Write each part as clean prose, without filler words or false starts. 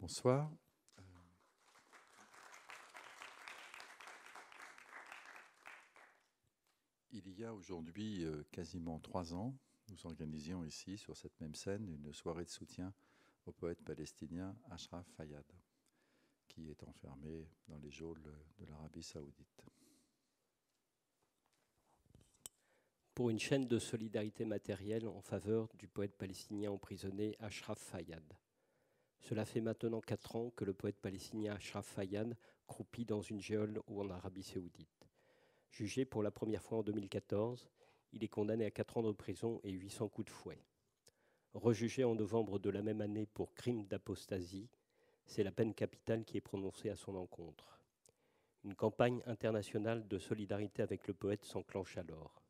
Bonsoir. Il y a aujourd'hui quasiment 3 ans, nous organisions ici, sur cette même scène, une soirée de soutien au poète palestinien Ashraf Fayyad, qui est enfermé dans les geôles de l'Arabie saoudite. Pour une chaîne de solidarité matérielle en faveur du poète palestinien emprisonné Ashraf Fayyad. Cela fait maintenant 4 ans que le poète palestinien Ashraf Fayyad croupit dans une geôle en Arabie saoudite. Jugé pour la première fois en 2014, il est condamné à 4 ans de prison et 800 coups de fouet. Rejugé en novembre de la même année pour crime d'apostasie, c'est la peine capitale qui est prononcée à son encontre. Une campagne internationale de solidarité avec le poète s'enclenche alors.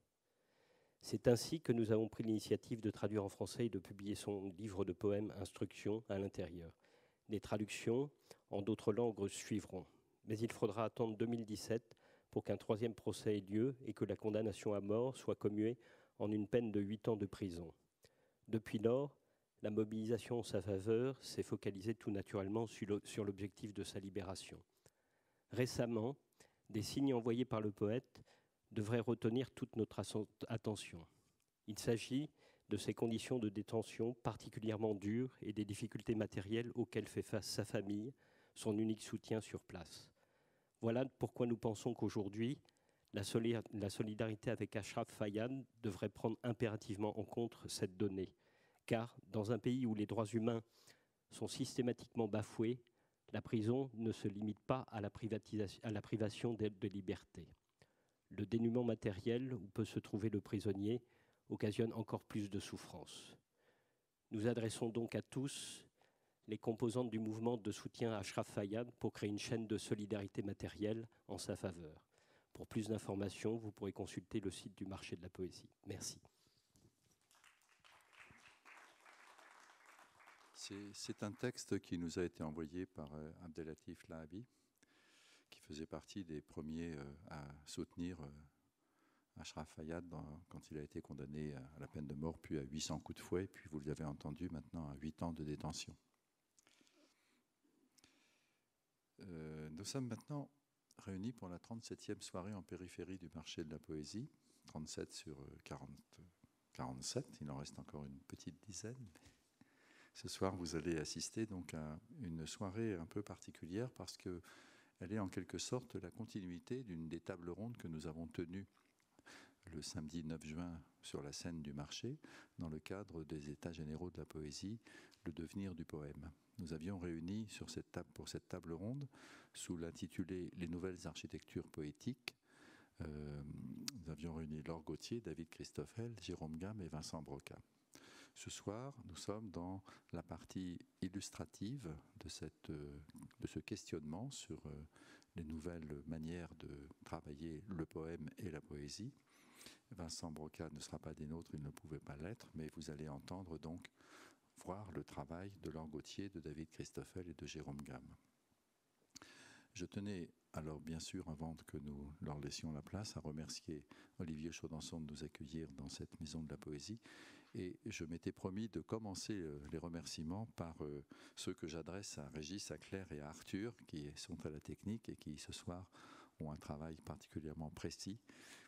C'est ainsi que nous avons pris l'initiative de traduire en français et de publier son livre de poèmes Instructions à l'intérieur. Des traductions en d'autres langues suivront, mais il faudra attendre 2017 pour qu'un 3e procès ait lieu et que la condamnation à mort soit commuée en une peine de 8 ans de prison. Depuis lors, la mobilisation en sa faveur s'est focalisée tout naturellement sur l'objectif de sa libération. Récemment, des signes envoyés par le poète devrait retenir toute notre attention. Il s'agit de ces conditions de détention particulièrement dures et des difficultés matérielles auxquelles fait face sa famille, son unique soutien sur place. Voilà pourquoi nous pensons qu'aujourd'hui, la solidarité avec Ashraf Fayyad devrait prendre impérativement en compte cette donnée. Car dans un pays où les droits humains sont systématiquement bafoués, la prison ne se limite pas à la privation de liberté. Le dénuement matériel où peut se trouver le prisonnier occasionne encore plus de souffrance. Nous adressons donc à tous les composantes du mouvement de soutien à Ashraf Fayyad pour créer une chaîne de solidarité matérielle en sa faveur. Pour plus d'informations, vous pourrez consulter le site du Marché de la Poésie. Merci. C'est un texte qui nous a été envoyé par Abdelatif Lahabi, qui faisait partie des premiers à soutenir Ashraf Fayyad quand il a été condamné à la peine de mort, puis à 800 coups de fouet, puis vous l'avez entendu maintenant à 8 ans de détention. Nous sommes maintenant réunis pour la 37e soirée en périphérie du Marché de la Poésie, 37 sur 47, il en reste encore une petite dizaine. Ce soir, vous allez assister donc à une soirée un peu particulière parce qu'elle est en quelque sorte la continuité d'une des tables rondes que nous avons tenues le samedi 9 juin sur la scène du marché, dans le cadre des États généraux de la poésie, le devenir du poème. Nous avions réuni pour cette table ronde, sous l'intitulé « Les nouvelles architectures poétiques », nous avions réuni Laure Gauthier, David Christoffel, Jérôme Gamme et Vincent Broca. Ce soir, nous sommes dans la partie illustrative de ce questionnement sur les nouvelles manières de travailler le poème et la poésie. Vincent Broca ne sera pas des nôtres, il ne pouvait pas l'être, mais vous allez entendre donc voir le travail de Laure Gauthier, de David Christoffel et de Jérôme Gamme. Je tenais alors bien sûr, avant que nous leur laissions la place, à remercier Olivier Chaudenson de nous accueillir dans cette maison de la poésie. Et je m'étais promis de commencer les remerciements par ceux que j'adresse à Régis, à Claire et à Arthur, qui sont à la technique et qui ce soir ont un travail particulièrement précis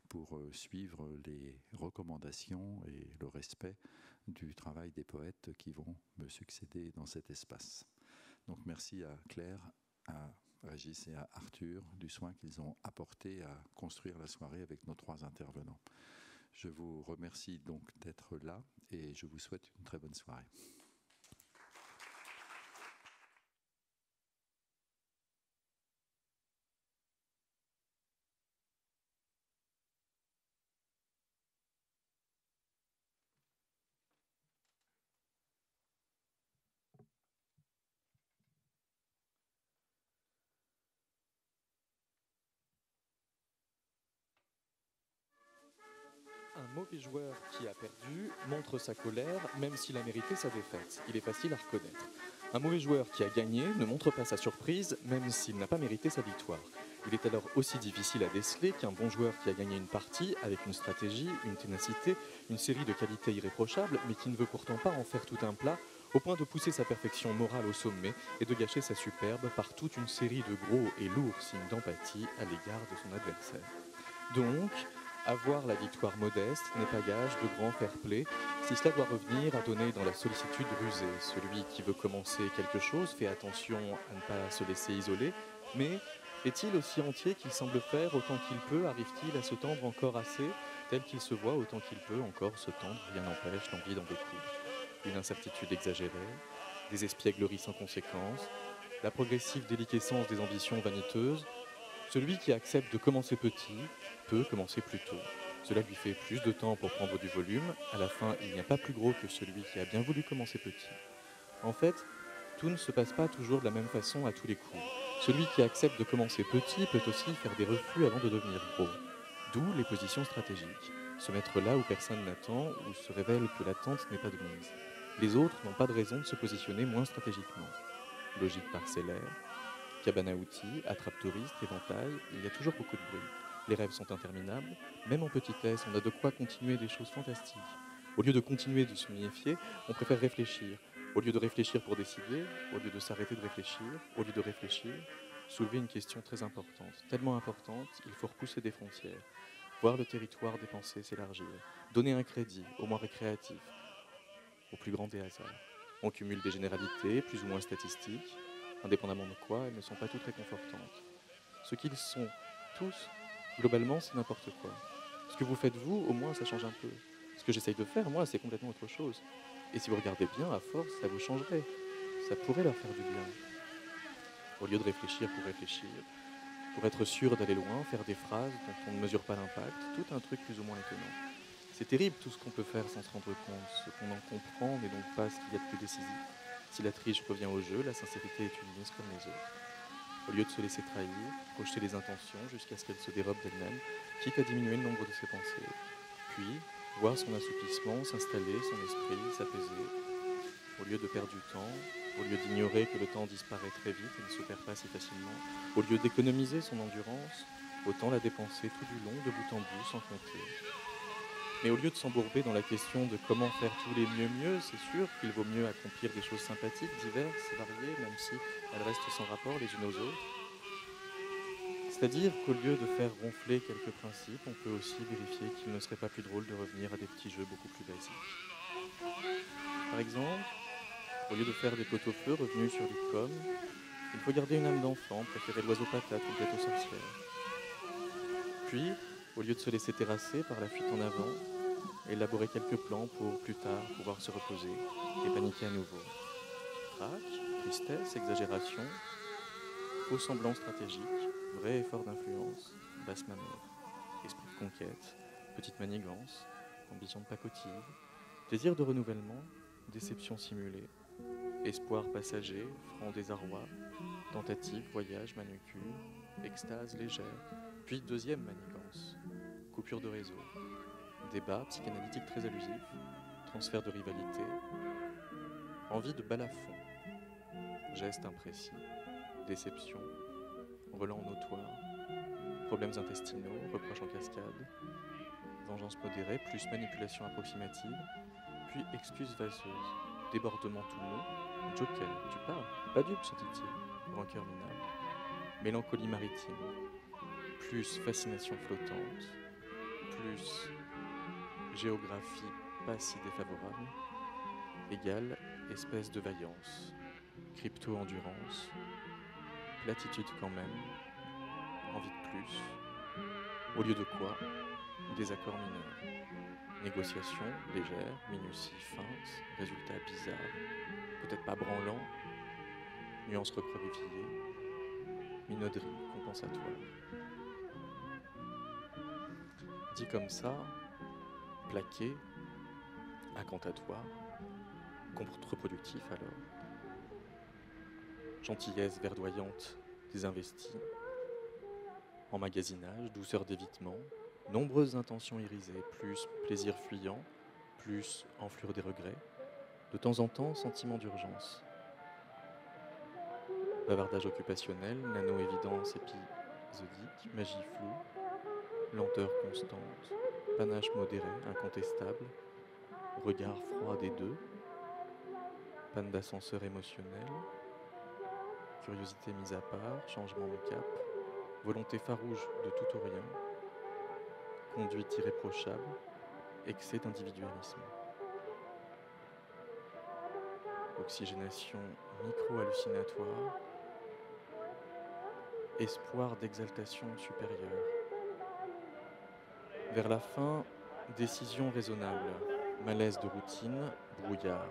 pour suivre les recommandations et le respect du travail des poètes qui vont me succéder dans cet espace. Donc merci à Claire, à Régis et à Arthur du soin qu'ils ont apporté à construire la soirée avec nos 3 intervenants. Je vous remercie donc d'être là et je vous souhaite une très bonne soirée. Un mauvais joueur qui a perdu montre sa colère, même s'il a mérité sa défaite. Il est facile à reconnaître. Un mauvais joueur qui a gagné ne montre pas sa surprise, même s'il n'a pas mérité sa victoire. Il est alors aussi difficile à déceler qu'un bon joueur qui a gagné une partie avec une stratégie, une ténacité, une série de qualités irréprochables, mais qui ne veut pourtant pas en faire tout un plat, au point de pousser sa perfection morale au sommet et de gâcher sa superbe par toute une série de gros et lourds signes d'empathie à l'égard de son adversaire. Donc, avoir la victoire modeste n'est pas gage de grand fair-play si cela doit revenir à donner dans la sollicitude rusée. Celui qui veut commencer quelque chose fait attention à ne pas se laisser isoler, mais est-il aussi entier qu'il semble faire autant qu'il peut? Arrive-t-il à se tendre encore assez? Tel qu'il se voit autant qu'il peut encore se tendre, rien n'empêche l'envie d'en découdre. Une incertitude exagérée, des espiègleries sans conséquence, la progressive déliquescence des ambitions vaniteuses. Celui qui accepte de commencer petit peut commencer plus tôt. Cela lui fait plus de temps pour prendre du volume. À la fin, il n'y a pas plus gros que celui qui a bien voulu commencer petit. En fait, tout ne se passe pas toujours de la même façon à tous les coups. Celui qui accepte de commencer petit peut aussi faire des refus avant de devenir gros. D'où les positions stratégiques. Se mettre là où personne n'attend, où se révèle que l'attente n'est pas de mise. Les autres n'ont pas de raison de se positionner moins stratégiquement. Logique parcellaire, cabane à outils, attrape-touristes, éventail, il y a toujours beaucoup de bruit. Les rêves sont interminables. Même en petitesse, on a de quoi continuer des choses fantastiques. Au lieu de continuer de se méfier, on préfère réfléchir. Au lieu de réfléchir pour décider, au lieu de s'arrêter de réfléchir, au lieu de réfléchir, soulever une question très importante. Tellement importante, il faut repousser des frontières. Voir le territoire des pensées s'élargir. Donner un crédit, au moins récréatif, au plus grand des hasards. On cumule des généralités, plus ou moins statistiques, indépendamment de quoi, elles ne sont pas toutes réconfortantes. Ce qu'ils sont tous, globalement, c'est n'importe quoi. Ce que vous faites vous, au moins, ça change un peu. Ce que j'essaye de faire, moi, c'est complètement autre chose. Et si vous regardez bien, à force, ça vous changerait. Ça pourrait leur faire du bien. Au lieu de réfléchir, pour être sûr d'aller loin, faire des phrases dont on ne mesure pas l'impact, tout un truc plus ou moins étonnant. C'est terrible tout ce qu'on peut faire sans se rendre compte. Ce qu'on en comprend n'est donc pas ce qu'il y a de plus décisif. Si la triche revient au jeu, la sincérité est une mise comme les autres. Au lieu de se laisser trahir, projeter les intentions jusqu'à ce qu'elles se dérobent d'elles-mêmes, quitte à diminuer le nombre de ses pensées. Puis, voir son assoupissement s'installer, son esprit s'apaiser. Au lieu de perdre du temps, au lieu d'ignorer que le temps disparaît très vite et ne se perd pas si facilement, au lieu d'économiser son endurance, autant la dépenser tout du long, de bout en bout, sans compter. Mais au lieu de s'embourber dans la question de comment faire tous les mieux, c'est sûr qu'il vaut mieux accomplir des choses sympathiques, diverses, variées, même si elles restent sans rapport les unes aux autres. C'est-à-dire qu'au lieu de faire ronfler quelques principes, on peut aussi vérifier qu'il ne serait pas plus drôle de revenir à des petits jeux beaucoup plus basiques. Par exemple, au lieu de faire des pot-au-feu revenus sur l'ICOM, il faut garder une âme d'enfant, préférer l'oiseau patate ou le gâteau sorcière. Puis, au lieu de se laisser terrasser par la fuite en avant, élaborer quelques plans pour plus tard pouvoir se reposer et paniquer à nouveau. Trac, tristesse, exagération, faux semblants stratégiques, vrai effort d'influence, basse manœuvre, esprit de conquête, petite manigance, ambition de pacotille, désir de renouvellement, déception simulée, espoir passager, franc désarroi, tentative, voyage, manucure, extase légère, puis deuxième manigance, coupure de réseau, débat psychanalytique très allusif, transfert de rivalité, envie de balafon, geste imprécis, déception, relents notoires, problèmes intestinaux, reproches en cascade, vengeance modérée, plus manipulation approximative, puis excuses vaseuses, débordement tout long, joker, tu parles, pas dupe, se dit-il, rancœur minable, mélancolie maritime, plus fascination flottante, plus géographie pas si défavorable, égale espèce de vaillance, crypto-endurance, platitude quand même, envie de plus, au lieu de quoi, désaccord mineur, négociation légère, minutie feinte, résultat bizarre, peut-être pas branlant, nuance recroquevillée, minauderie compensatoire. Dit comme ça, plaqué, incantatoire, contre-productif alors. Gentillesse verdoyante des investis, emmagasinage, douceur d'évitement, nombreuses intentions irisées, plus plaisir fuyant, plus enflure des regrets, de temps en temps sentiment d'urgence. Bavardage occupationnel, nano-évidence épisodique, magie floue, lenteur constante, panache modéré, incontestable, regard froid des deux, panne d'ascenseur émotionnel, curiosité mise à part, changement de cap, volonté farouche de tout ou rien, conduite irréprochable, excès d'individualisme. Oxygénation micro-hallucinatoire, espoir d'exaltation supérieure. Vers la fin, décision raisonnable, malaise de routine, brouillard.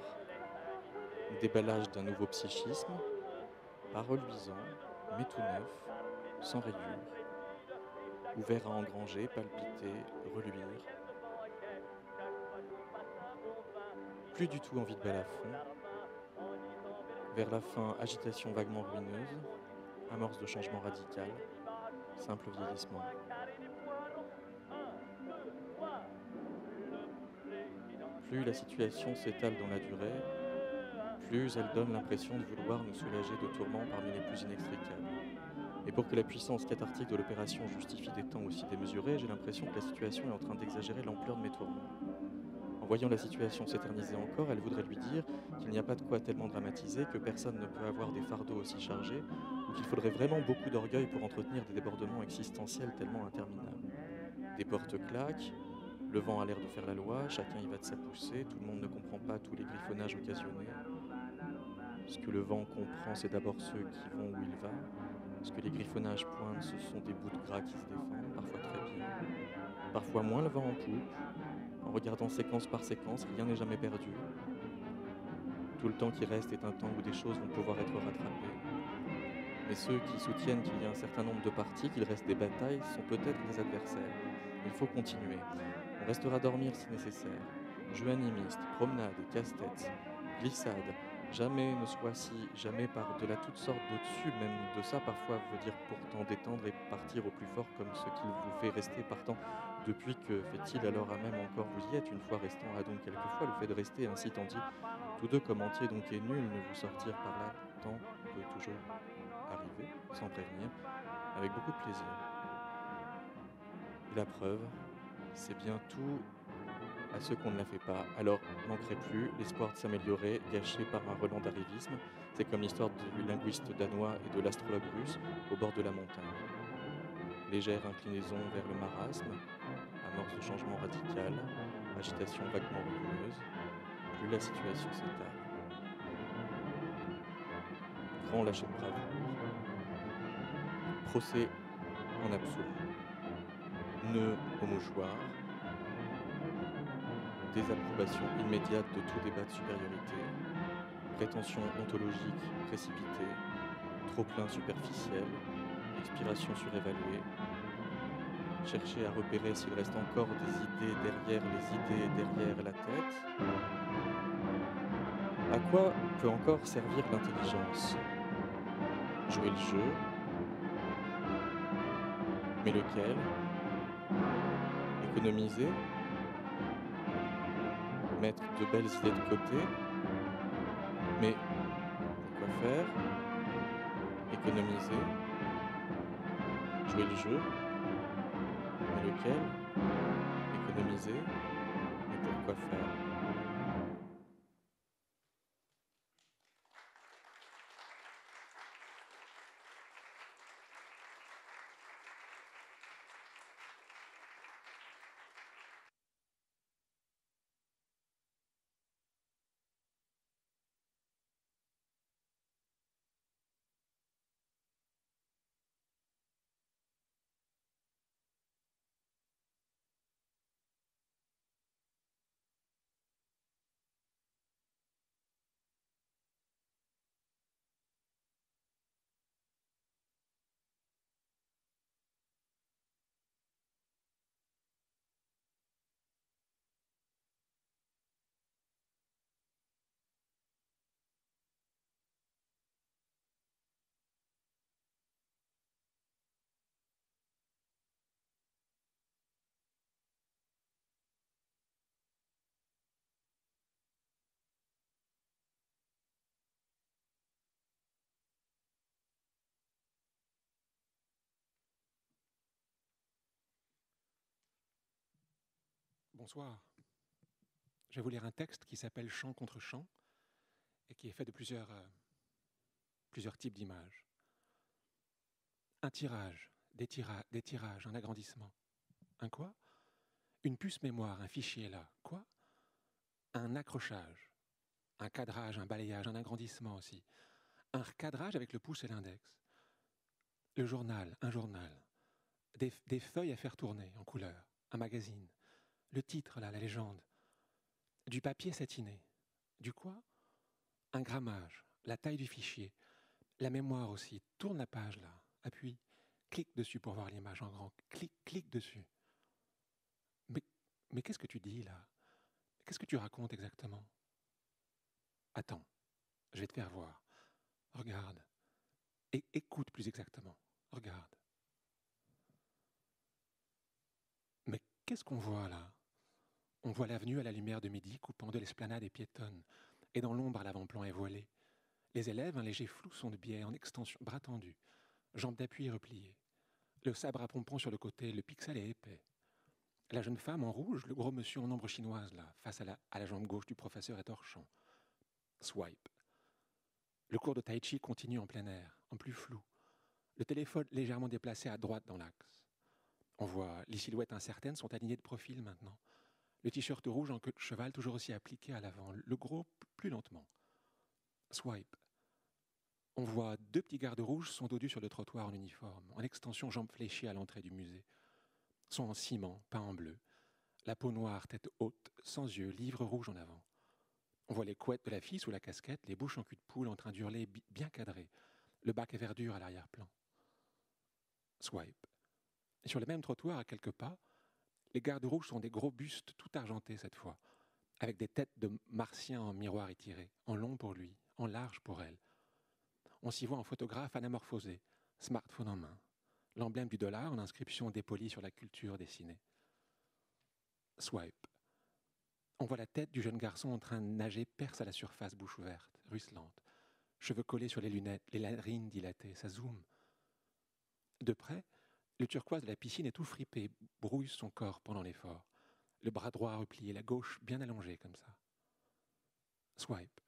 Déballage d'un nouveau psychisme, pas reluisant, mais tout neuf, sans rayures, ouvert à engranger, palpiter, reluire. Plus du tout envie de balafon. Vers la fin, agitation vaguement ruineuse, amorce de changement radical, simple vieillissement. Plus la situation s'étale dans la durée, plus elle donne l'impression de vouloir nous soulager de tourments parmi les plus inextricables. Et pour que la puissance cathartique de l'opération justifie des temps aussi démesurés, j'ai l'impression que la situation est en train d'exagérer l'ampleur de mes tourments. En voyant la situation s'éterniser encore, elle voudrait lui dire qu'il n'y a pas de quoi tellement dramatiser, que personne ne peut avoir des fardeaux aussi chargés, ou qu'il faudrait vraiment beaucoup d'orgueil pour entretenir des débordements existentiels tellement interminables. Des portes claquent, le vent a l'air de faire la loi, chacun y va de sa poussée, tout le monde ne comprend pas tous les griffonnages occasionnés. Ce que le vent comprend, c'est d'abord ceux qui vont où il va. Ce que les griffonnages pointent, ce sont des bouts de gras qui se défendent, parfois très bien, parfois moins le vent en poupe. En regardant séquence par séquence, rien n'est jamais perdu. Tout le temps qui reste est un temps où des choses vont pouvoir être rattrapées. Mais ceux qui soutiennent qu'il y a un certain nombre de parties, qu'il reste des batailles, sont peut-être des adversaires. Il faut continuer. On restera dormir si nécessaire. Jeux animistes, promenades, casse-têtes, glissades. Jamais ne soit si, jamais par-delà toutes sortes d'au-dessus, même de ça parfois veut dire pourtant détendre et partir au plus fort comme ce qu'il vous fait rester partant. Depuis que fait-il alors à même encore vous y êtes, une fois restant à donc quelquefois, le fait de rester ainsi tandis, tous deux comme entier donc est nul, ne vous sortir par là, tant peut toujours arriver, sans prévenir, avec beaucoup de plaisir. Et la preuve, c'est bien tout à ceux qu'on ne la fait pas, alors manquerait plus l'espoir de s'améliorer, gâché par un relent d'arrivisme. C'est comme l'histoire du linguiste danois et de l'astrologue russe au bord de la montagne. Légère inclinaison vers le marasme, amorce de changement radical, agitation vaguement ruineuse, plus la situation s'étale. Grand lâcher de bravoure, procès en absolu, nœud au mouchoir, désapprobation immédiate de tout débat de supériorité, prétention ontologique précipitée, trop-plein superficiel, expiration surévaluée, chercher à repérer s'il reste encore des idées derrière les idées derrière la tête. À quoi peut encore servir l'intelligence? Jouer le jeu, mais lequel? Économiser? Mettre de belles idées de côté, mais quoi faire? Économiser? Jouer le jeu, mais lequel? Économiser? Et pourquoi faire? Bonsoir. Je vais vous lire un texte qui s'appelle Chant contre chant et qui est fait de plusieurs types d'images. Un tirage, des tirages, un agrandissement. Un quoi? Une puce mémoire, un fichier là. Quoi? Un accrochage, un cadrage, un balayage, un agrandissement aussi. Un recadrage avec le pouce et l'index. Le journal, un journal. Des feuilles à faire tourner en couleur. Un magazine. Le titre là, la légende. Du papier satiné. Du quoi? Un grammage, la taille du fichier. La mémoire aussi. Tourne la page là. Appuie. Clique dessus pour voir l'image en grand. Clique dessus. Mais qu'est-ce que tu dis là? Qu'est-ce que tu racontes exactement? Attends, je vais te faire voir. Regarde. Et écoute plus exactement. Regarde. Mais qu'est-ce qu'on voit là? On voit l'avenue à la lumière de midi coupant de l'esplanade et piétonne. Et dans l'ombre à l'avant-plan est voilée. Les élèves, un léger flou, sont de biais en extension, bras tendus, jambes d'appui repliées. Le sabre à pompons sur le côté, le pixel est épais. La jeune femme en rouge, le gros monsieur en ombre chinoise, là, face à la jambe gauche du professeur est torchant. Swipe. Le cours de tai chi continue en plein air, en plus flou. Le téléphone légèrement déplacé à droite dans l'axe. On voit les silhouettes incertaines sont alignées de profil maintenant. Le t-shirt rouge en queue de cheval toujours aussi appliqué à l'avant, le gros plus lentement. Swipe. On voit deux petits gardes rouges sont dodus sur le trottoir en uniforme, en extension jambes fléchées à l'entrée du musée. Sont en ciment, peints en bleu. La peau noire, tête haute, sans yeux, livre rouge en avant. On voit les couettes de la fille sous la casquette, les bouches en cul de poule en train d'hurler bien cadrées. Le bac à verdure à l'arrière-plan. Swipe. Et sur le même trottoir, à quelques pas, les gardes rouges sont des gros bustes tout argentés cette fois, avec des têtes de martiens en miroir étiré, en long pour lui, en large pour elle. On s'y voit en photographe anamorphosé, smartphone en main, l'emblème du dollar en inscription dépolie sur la culture dessinée. Swipe. On voit la tête du jeune garçon en train de nager perce à la surface, bouche ouverte, ruisselante, cheveux collés sur les lunettes, les narines dilatées, ça zoome. De près, le turquoise de la piscine est tout fripé, brouille son corps pendant l'effort. Le bras droit replié, la gauche bien allongée comme ça. Swipe.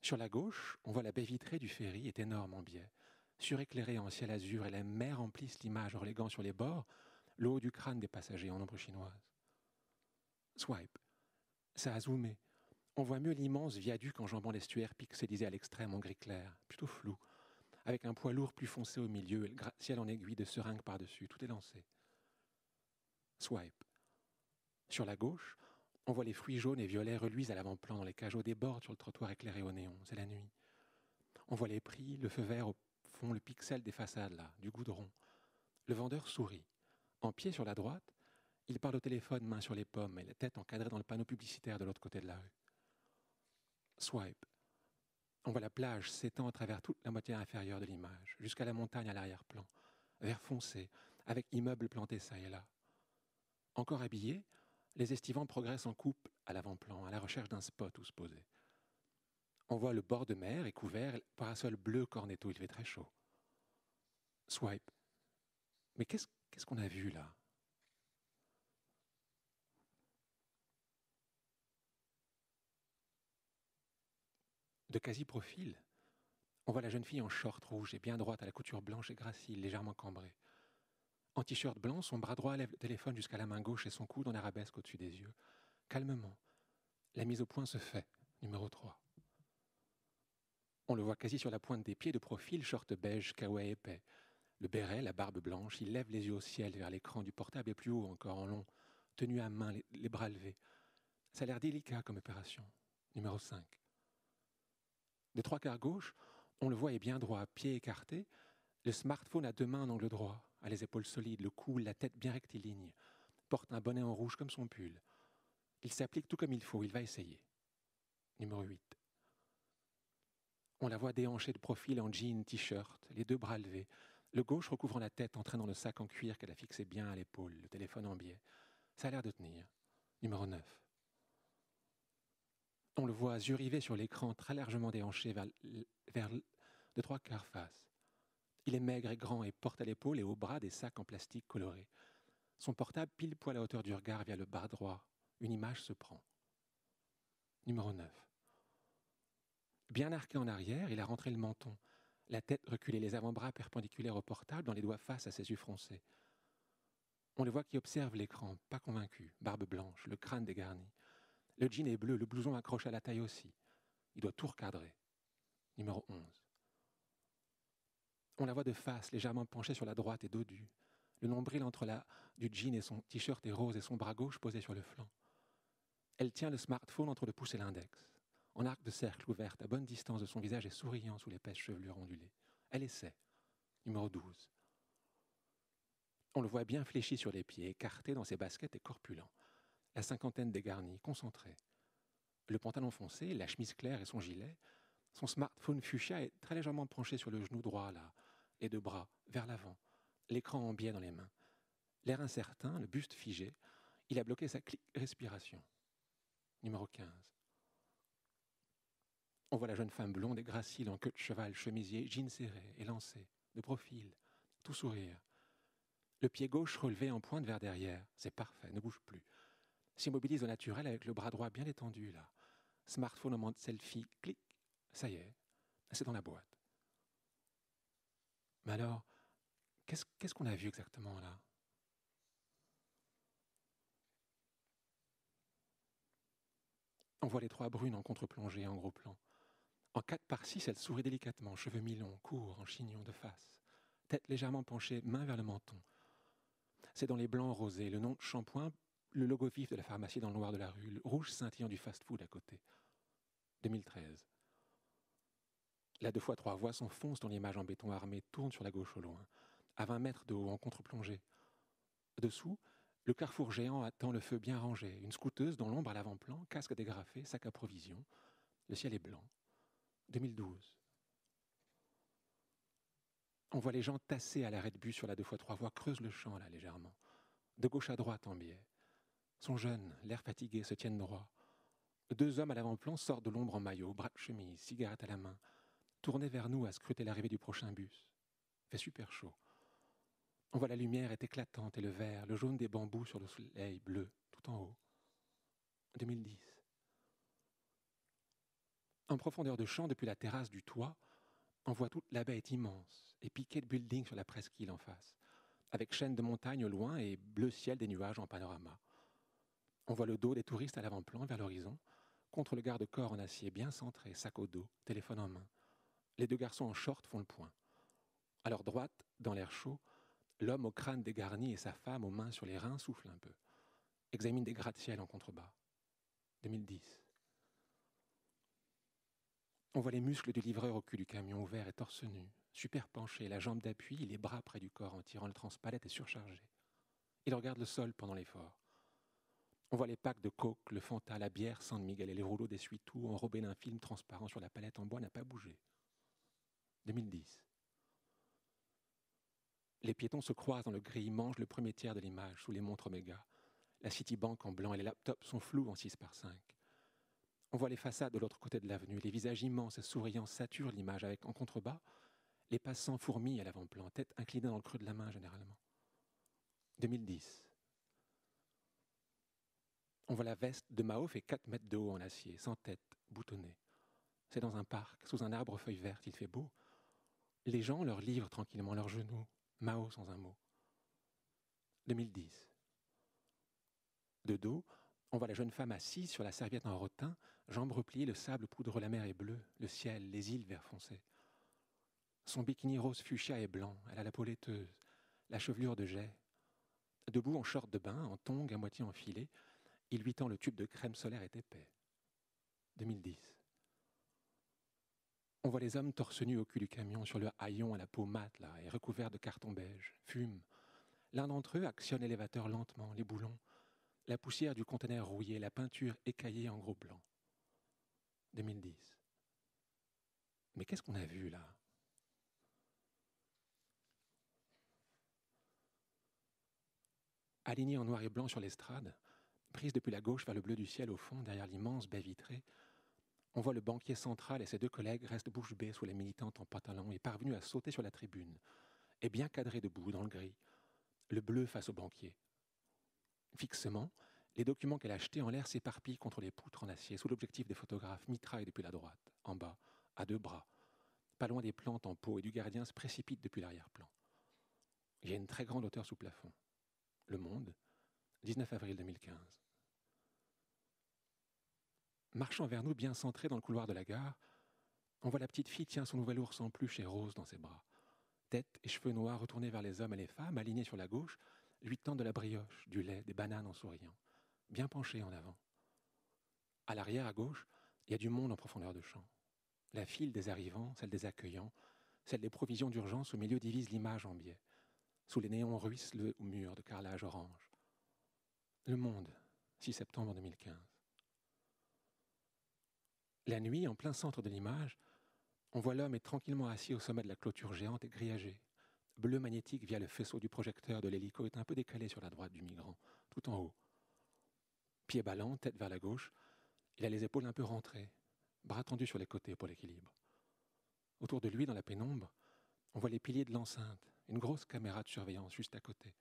Sur la gauche, on voit la baie vitrée du ferry est énorme en biais, suréclairée en ciel azur et la mer emplisse l'image en reléguant sur les bords le haut du crâne des passagers en ombre chinoise. Swipe. Ça a zoomé. On voit mieux l'immense viaduc enjambant l'estuaire pixelisé à l'extrême en gris clair, plutôt flou, avec un poids lourd plus foncé au milieu et le ciel en aiguille de seringue par-dessus. Tout est lancé. Swipe. Sur la gauche, on voit les fruits jaunes et violets reluisent à l'avant-plan dans les cageots des bords sur le trottoir éclairé au néon. C'est la nuit. On voit les prix, le feu vert au fond, le pixel des façades là, du goudron. Le vendeur sourit. En pied sur la droite, il parle au téléphone, main sur les pommes et la tête encadrée dans le panneau publicitaire de l'autre côté de la rue. Swipe. On voit la plage s'étend à travers toute la moitié inférieure de l'image, jusqu'à la montagne à l'arrière-plan, vert foncé, avec immeubles plantés ça et là. Encore habillés, les estivants progressent en couple à l'avant-plan, à la recherche d'un spot où se poser. On voit le bord de mer est couvert par un sol bleu cornetto, il fait très chaud. Swipe. Mais qu'est-ce qu'on a vu là? De quasi-profil, on voit la jeune fille en short rouge et bien droite à la couture blanche et gracile, légèrement cambrée. En t-shirt blanc, son bras droit lève le téléphone jusqu'à la main gauche et son coude en arabesque au-dessus des yeux. Calmement, la mise au point se fait, numéro 3. On le voit quasi sur la pointe des pieds de profil, short beige, kawaii épais. Le béret, la barbe blanche, il lève les yeux au ciel vers l'écran du portable et plus haut encore en long, tenu à main, les bras levés. Ça a l'air délicat comme opération. Numéro 5. De trois quarts gauche, on le voit est bien droit, pieds écartés, le smartphone à deux mains en angle droit, a les épaules solides, le cou, la tête bien rectiligne, porte un bonnet en rouge comme son pull. Il s'applique tout comme il faut, il va essayer. Numéro 8. On la voit déhanchée de profil en jean, t-shirt, les deux bras levés, le gauche recouvrant la tête, entraînant le sac en cuir qu'elle a fixé bien à l'épaule, le téléphone en biais. Ça a l'air de tenir. Numéro 9. On le voit yeux rivés sur l'écran, très largement déhanché vers de trois quarts face. Il est maigre et grand et porte à l'épaule et au bras des sacs en plastique colorés. Son portable pile poil à hauteur du regard via le bras droit. Une image se prend. Numéro 9. Bien arqué en arrière, il a rentré le menton, la tête reculée, les avant-bras perpendiculaires au portable, dans les doigts face à ses yeux froncés. On le voit qui observe l'écran, pas convaincu, barbe blanche, le crâne dégarni. Le jean est bleu, le blouson accroché à la taille aussi. Il doit tout recadrer. Numéro 11. On la voit de face, légèrement penchée sur la droite et dodue. Le nombril entre du jean et son t-shirt est rose et son bras gauche posé sur le flanc. Elle tient le smartphone entre le pouce et l'index, en arc de cercle ouverte, à bonne distance de son visage et souriant sous l'épaisse chevelure ondulée. Elle essaie. Numéro 12. On le voit bien fléchi sur les pieds, écarté dans ses baskets et corpulent. La cinquantaine dégarnie, concentrée. Le pantalon foncé, la chemise claire et son gilet. Son smartphone fuchsia est très légèrement penché sur le genou droit, là, les deux bras, vers l'avant. L'écran en biais dans les mains. L'air incertain, le buste figé. Il a bloqué sa respiration. Numéro 15. On voit la jeune femme blonde et gracile en queue de cheval, chemisier, jean serré, élancé, de profil, tout sourire. Le pied gauche relevé en pointe vers derrière. C'est parfait, ne bouge plus. S'immobilise au naturel avec le bras droit bien étendu, là. Smartphone en mode selfie, clic. Ça y est, c'est dans la boîte. Mais alors, qu'est-ce qu'on a vu exactement, là? On voit les trois brunes en contre-plongée en gros plan. En 4:6, elle sourit délicatement, cheveux mi-longs, courts, en chignon de face. Tête légèrement penchée, main vers le menton. C'est dans les blancs rosés, le nom de shampoing, le logo vif de la pharmacie dans le noir de la rue, le rouge scintillant du fast-food à côté. 2013. La 2x3 voix s'enfonce dans l'image en béton armé, tourne sur la gauche au loin, à 20 mètres de haut en contre-plongée. Dessous, le carrefour géant attend le feu bien rangé, une scouteuse dans l'ombre à l'avant-plan, casque dégrafé, sac à provisions. Le ciel est blanc. 2012. On voit les gens tassés à l'arrêt de bus sur la 2x3 voies, creusent le champ là légèrement. De gauche à droite en biais. Sont jeunes, l'air fatigué, se tiennent droit. Deux hommes à l'avant-plan sortent de l'ombre en maillot, bras de chemise, cigarette à la main, tournés vers nous à scruter l'arrivée du prochain bus. Fait super chaud. On voit la lumière est éclatante et le vert, le jaune des bambous sur le soleil bleu, tout en haut. 2010. En profondeur de champ, depuis la terrasse du toit, on voit toute la baie est immense et piquée de buildings sur la presqu'île en face, avec chaîne de montagnes au loin et bleu ciel des nuages en panorama. On voit le dos des touristes à l'avant-plan vers l'horizon, contre le garde-corps en acier bien centré, sac au dos, téléphone en main. Les deux garçons en short font le point. À leur droite, dans l'air chaud, l'homme au crâne dégarni et sa femme aux mains sur les reins soufflent un peu. Examine des gratte-ciel en contrebas. 2010. On voit les muscles du livreur au cul du camion ouvert et torse nu, super penché, la jambe d'appui, les bras près du corps en tirant le transpalette et surchargé. Il regarde le sol pendant l'effort. On voit les packs de coke, le Fanta, la bière San Miguel et les rouleaux d'essuie-tout enrobés d'un film transparent sur la palette en bois n'a pas bougé. 2010. Les piétons se croisent dans le gris, mangent le premier tiers de l'image sous les montres Omega. La Citibank en blanc et les laptops sont flous en 6:5. On voit les façades de l'autre côté de l'avenue, les visages immenses et souriants saturent l'image avec en contrebas les passants fourmillent à l'avant-plan, tête inclinée dans le creux de la main généralement. 2010. On voit la veste de Mao fait 4 mètres de haut en acier, sans tête, boutonnée. C'est dans un parc, sous un arbre aux feuilles vertes, il fait beau. Les gens leur livrent tranquillement leurs genoux, Mao sans un mot. 2010. De dos, on voit la jeune femme assise sur la serviette en rotin, jambes repliées, le sable poudre, la mer est bleue, le ciel, les îles vert foncé. Son bikini rose fuchsia est blanc, elle a la peau laiteuse, la chevelure de jet. Debout en short de bain, en tongs à moitié enfilé, il lui tend le tube de crème solaire est épais. 2010. On voit les hommes torse nus au cul du camion sur le haillon à la peau mate là, et recouvert de carton beige, fument. L'un d'entre eux actionne l'élévateur lentement, les boulons, la poussière du conteneur rouillé, la peinture écaillée en gros blanc. 2010. Mais qu'est-ce qu'on a vu là? Alignée en noir et blanc sur l'estrade, prise depuis la gauche vers le bleu du ciel au fond, derrière l'immense baie vitrée, on voit le banquier central et ses deux collègues restent bouche bée sous la militante en pantalon et parvenus à sauter sur la tribune, et bien cadrés debout dans le gris, le bleu face au banquier. Fixement, les documents qu'elle a achetés en l'air s'éparpillent contre les poutres en acier, sous l'objectif des photographes, mitraillent depuis la droite, en bas, à 2 bras, pas loin des plantes en pot et du gardien se précipite depuis l'arrière-plan. Il y a une très grande hauteur sous plafond. Le Monde, 19 avril 2015. Marchant vers nous, bien centré dans le couloir de la gare, on voit la petite fille tient son nouvel ours en peluche et rose dans ses bras. Tête et cheveux noirs retournés vers les hommes et les femmes, alignés sur la gauche, lui tendent de la brioche, du lait, des bananes en souriant, bien penchés en avant. À l'arrière, à gauche, il y a du monde en profondeur de champ. La file des arrivants, celle des accueillants, celle des provisions d'urgence au milieu divise l'image en biais. Sous les néons ruisseleux au mur de carrelage orange. Le Monde, 6 septembre 2015. La nuit, en plein centre de l'image, on voit l'homme est tranquillement assis au sommet de la clôture géante et grillagée. Bleu magnétique via le faisceau du projecteur de l'hélico est un peu décalé sur la droite du migrant, tout en haut. Pieds ballants, tête vers la gauche, il a les épaules un peu rentrées, bras tendus sur les côtés pour l'équilibre. Autour de lui, dans la pénombre, on voit les piliers de l'enceinte, une grosse caméra de surveillance juste à côté,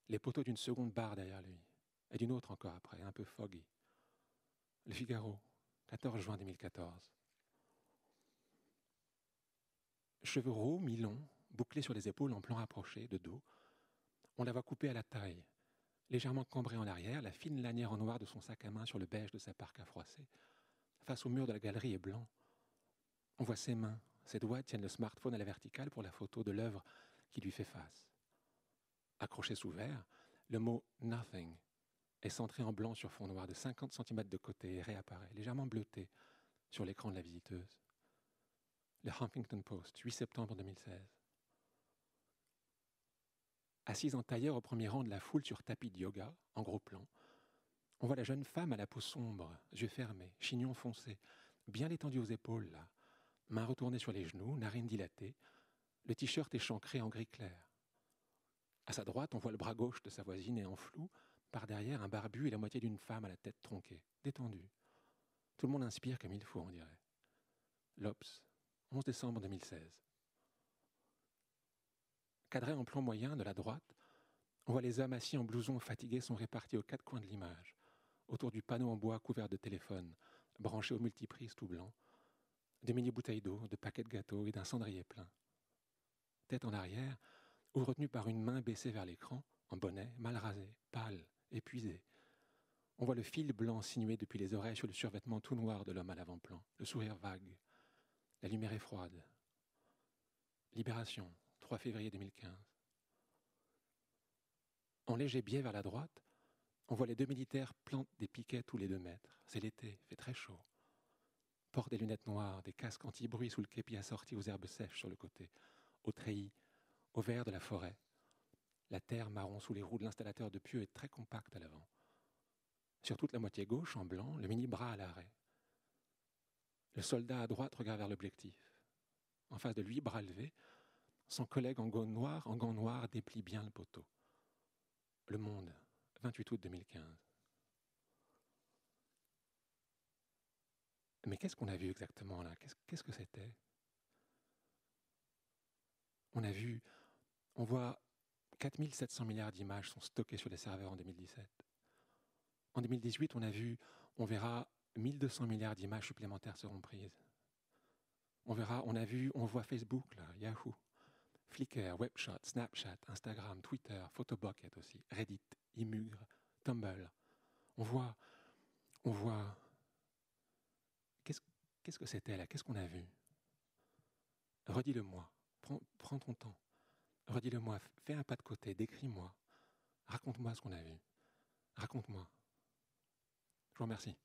les poteaux d'une seconde barre derrière lui, et d'une autre encore après, un peu foggy. Le Figaro, 14 juin 2014. Cheveux roux, mi-longs, bouclés sur les épaules en plan rapproché, de dos. On la voit coupée à la taille, légèrement cambrée en arrière, la fine lanière en noir de son sac à main sur le beige de sa parka froissée. Face au mur de la galerie est blanc. On voit ses mains, ses doigts tiennent le smartphone à la verticale pour la photo de l'œuvre qui lui fait face. Accroché sous verre, le mot « nothing » est centré en blanc sur fond noir de 50 cm de côté et réapparaît, légèrement bleuté, sur l'écran de la visiteuse. Le Huffington Post, 8 septembre 2016. Assise en tailleur au premier rang de la foule sur tapis de yoga, en gros plan, on voit la jeune femme à la peau sombre, yeux fermés, chignon foncé, bien étendue aux épaules, là, mains retournées sur les genoux, narines dilatées, le t-shirt échancré en gris clair. À sa droite, on voit le bras gauche de sa voisine et en flou, par derrière, un barbu et la moitié d'une femme à la tête tronquée, détendue. Tout le monde inspire comme il faut, on dirait. L'Obs, 11 décembre 2016. Cadré en plan moyen de la droite, on voit les hommes assis en blouson fatigués sont répartis aux 4 coins de l'image, autour du panneau en bois couvert de téléphones, branché au multiprise tout blanc, de mini-bouteilles d'eau, de paquets de gâteaux et d'un cendrier plein. Tête en arrière, ou retenue par une main baissée vers l'écran, en bonnet, mal rasé, pâle, épuisé. On voit le fil blanc sinué depuis les oreilles sur le survêtement tout noir de l'homme à l'avant-plan, le sourire vague. La lumière est froide. Libération, 3 février 2015. En léger biais vers la droite, on voit les 2 militaires plantent des piquets tous les 2 mètres. C'est l'été, il fait très chaud. Portent des lunettes noires, des casques anti-bruit sous le képi assorti aux herbes sèches sur le côté, aux treillis, au vert de la forêt. La terre marron sous les roues de l'installateur de pieux est très compacte à l'avant. Sur toute la moitié gauche, en blanc, le mini-bras à l'arrêt. Le soldat à droite regarde vers l'objectif. En face de lui, bras levés, son collègue en gants noirs déplie bien le poteau. Le Monde, 28 août 2015. Mais qu'est-ce qu'on a vu exactement là ? Qu'est-ce que c'était ? On voit 4700 milliards d'images sont stockées sur les serveurs en 2017. En 2018, on verra 1200 milliards d'images supplémentaires seront prises. On voit Facebook, là, Yahoo, Flickr, Webshot, Snapchat, Instagram, Twitter, Photobucket aussi, Reddit, Imugre, Tumblr. On voit. Qu'est-ce que c'était là ? Qu'est-ce qu'on a vu ? Redis-le-moi. Prends ton temps. Redis-le-moi. Fais un pas de côté. Décris-moi. Raconte-moi ce qu'on a vu. Raconte-moi. Je vous remercie.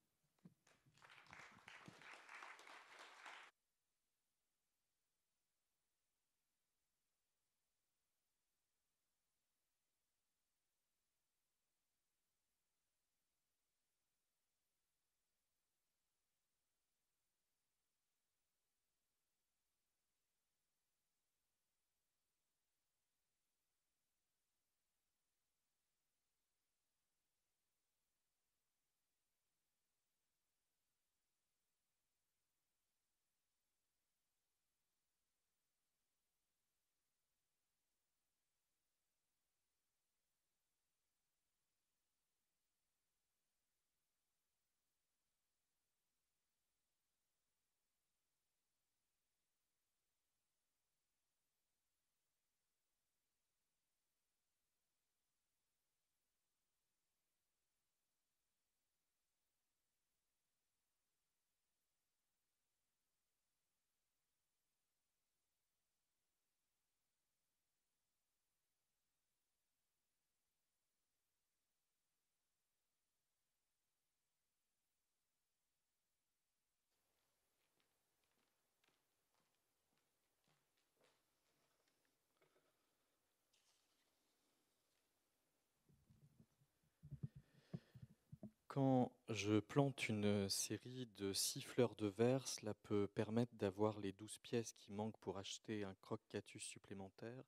Quand je plante une série de 6 fleurs de verre, cela peut permettre d'avoir les 12 pièces qui manquent pour acheter un croque-cactus supplémentaire,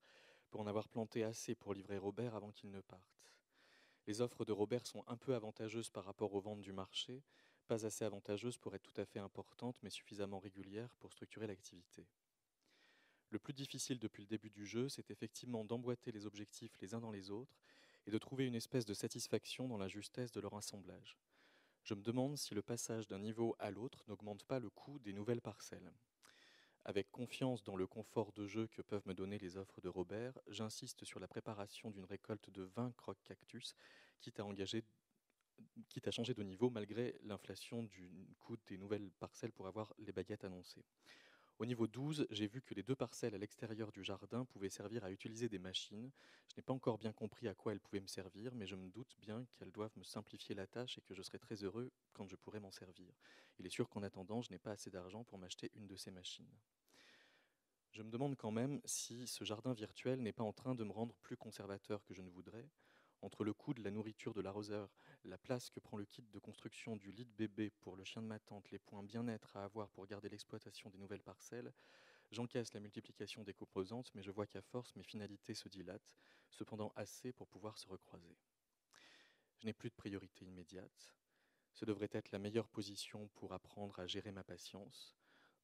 pour en avoir planté assez pour livrer Robert avant qu'il ne parte. Les offres de Robert sont un peu avantageuses par rapport aux ventes du marché, pas assez avantageuses pour être tout à fait importantes, mais suffisamment régulières pour structurer l'activité. Le plus difficile depuis le début du jeu, c'est effectivement d'emboîter les objectifs les uns dans les autres et de trouver une espèce de satisfaction dans la justesse de leur assemblage. Je me demande si le passage d'un niveau à l'autre n'augmente pas le coût des nouvelles parcelles. Avec confiance dans le confort de jeu que peuvent me donner les offres de Robert, j'insiste sur la préparation d'une récolte de 20 croque-cactus, quitte à changer de niveau malgré l'inflation du coût des nouvelles parcelles pour avoir les baguettes annoncées. Au niveau 12, j'ai vu que les 2 parcelles à l'extérieur du jardin pouvaient servir à utiliser des machines. Je n'ai pas encore bien compris à quoi elles pouvaient me servir, mais je me doute bien qu'elles doivent me simplifier la tâche et que je serai très heureux quand je pourrai m'en servir. Il est sûr qu'en attendant, je n'ai pas assez d'argent pour m'acheter une de ces machines. Je me demande quand même si ce jardin virtuel n'est pas en train de me rendre plus conservateur que je ne voudrais. Entre le coût de la nourriture de l'arroseur, la place que prend le kit de construction du lit de bébé pour le chien de ma tante, les points bien-être à avoir pour garder l'exploitation des nouvelles parcelles, j'encaisse la multiplication des composantes, mais je vois qu'à force, mes finalités se dilatent, cependant assez pour pouvoir se recroiser. Je n'ai plus de priorité immédiate. Ce devrait être la meilleure position pour apprendre à gérer ma patience.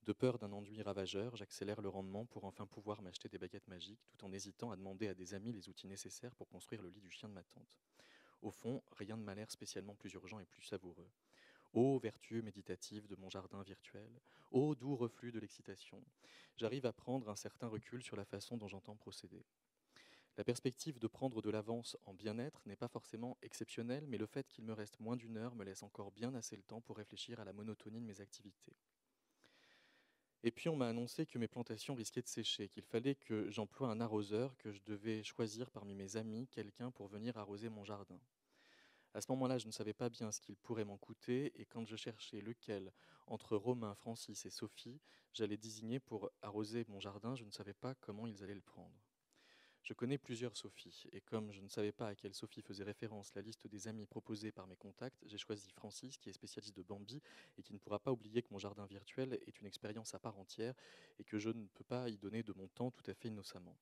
De peur d'un ennui ravageur, j'accélère le rendement pour enfin pouvoir m'acheter des baguettes magiques, tout en hésitant à demander à des amis les outils nécessaires pour construire le lit du chien de ma tante. Au fond, rien ne m'a l'air spécialement plus urgent et plus savoureux. Ô vertu méditative de mon jardin virtuel, ô doux reflux de l'excitation, j'arrive à prendre un certain recul sur la façon dont j'entends procéder. La perspective de prendre de l'avance en bien-être n'est pas forcément exceptionnelle, mais le fait qu'il me reste moins d'1 heure me laisse encore bien assez le temps pour réfléchir à la monotonie de mes activités. Et puis on m'a annoncé que mes plantations risquaient de sécher, qu'il fallait que j'emploie un arroseur, que je devais choisir parmi mes amis quelqu'un pour venir arroser mon jardin. À ce moment-là, je ne savais pas bien ce qu'il pourrait m'en coûter, et quand je cherchais lequel, entre Romain, Francis et Sophie, j'allais désigner pour arroser mon jardin, je ne savais pas comment ils allaient le prendre. Je connais plusieurs Sophie, et comme je ne savais pas à quelle Sophie faisait référence la liste des amis proposés par mes contacts, j'ai choisi Francis, qui est spécialiste de Bambi, et qui ne pourra pas oublier que mon jardin virtuel est une expérience à part entière, et que je ne peux pas y donner de mon temps tout à fait innocemment.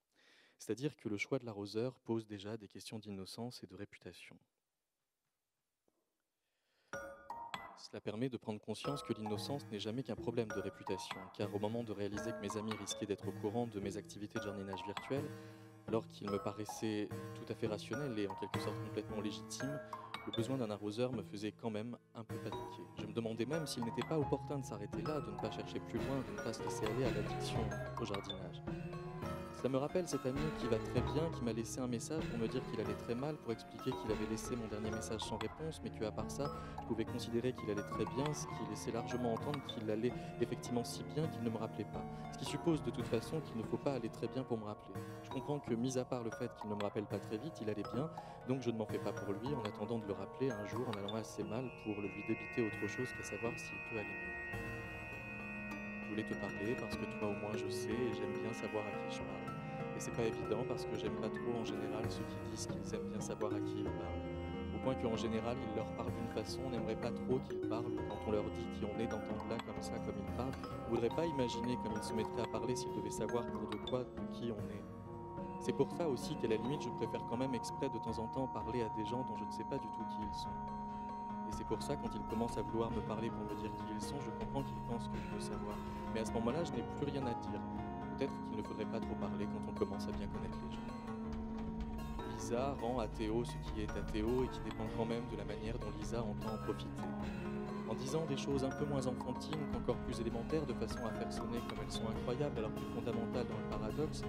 C'est-à-dire que le choix de l'arroseur pose déjà des questions d'innocence et de réputation. Cela permet de prendre conscience que l'innocence n'est jamais qu'un problème de réputation, car au moment de réaliser que mes amis risquaient d'être au courant de mes activités de jardinage virtuel, alors qu'il me paraissait tout à fait rationnel et en quelque sorte complètement légitime, le besoin d'un arroseur me faisait quand même un peu paniquer. Je me demandais même s'il n'était pas opportun de s'arrêter là, de ne pas chercher plus loin, de ne pas se laisser aller à l'addiction au jardinage. Cela me rappelle cet ami qui va très bien, qui m'a laissé un message pour me dire qu'il allait très mal, pour expliquer qu'il avait laissé mon dernier message sans réponse, mais qu'à part ça, pouvait considérer qu'il allait très bien, ce qui laissait largement entendre qu'il allait effectivement si bien qu'il ne me rappelait pas. Ce qui suppose de toute façon qu'il ne faut pas aller très bien pour me rappeler. Je comprends que, mis à part le fait qu'il ne me rappelle pas très vite, il allait bien, donc je ne m'en fais pas pour lui en attendant de le rappeler un jour en allant assez mal pour lui débiter autre chose qu'à savoir s'il peut aller mieux. Je voulais te parler parce que toi au moins je sais et j'aime bien savoir à qui je parle. Et c'est pas évident parce que j'aime pas trop en général ceux qui disent qu'ils aiment bien savoir à qui ils parlent. Au point qu'en général ils leur parlent d'une façon, on n'aimerait pas trop qu'ils parlent. Quand on leur dit qui on est d'entendre là comme ça, comme ils parlent, on voudrait pas imaginer comme ils se mettraient à parler s'ils devaient savoir pour de quoi, de qui on est. C'est pour ça aussi qu'à la limite je préfère quand même exprès de temps en temps parler à des gens dont je ne sais pas du tout qui ils sont. Et c'est pour ça, quand ils commencent à vouloir me parler pour me dire qui ils sont, je comprends qu'ils pensent que je veux savoir. Mais à ce moment-là, je n'ai plus rien à dire. Peut-être qu'il ne faudrait pas trop parler quand on commence à bien connaître les gens. Lisa rend à Théo ce qui est à Théo et qui dépend quand même de la manière dont Lisa entend en profiter. En disant des choses un peu moins enfantines qu'encore plus élémentaires, de façon à faire sonner comme elles sont incroyables alors plus fondamentales dans le paradoxe,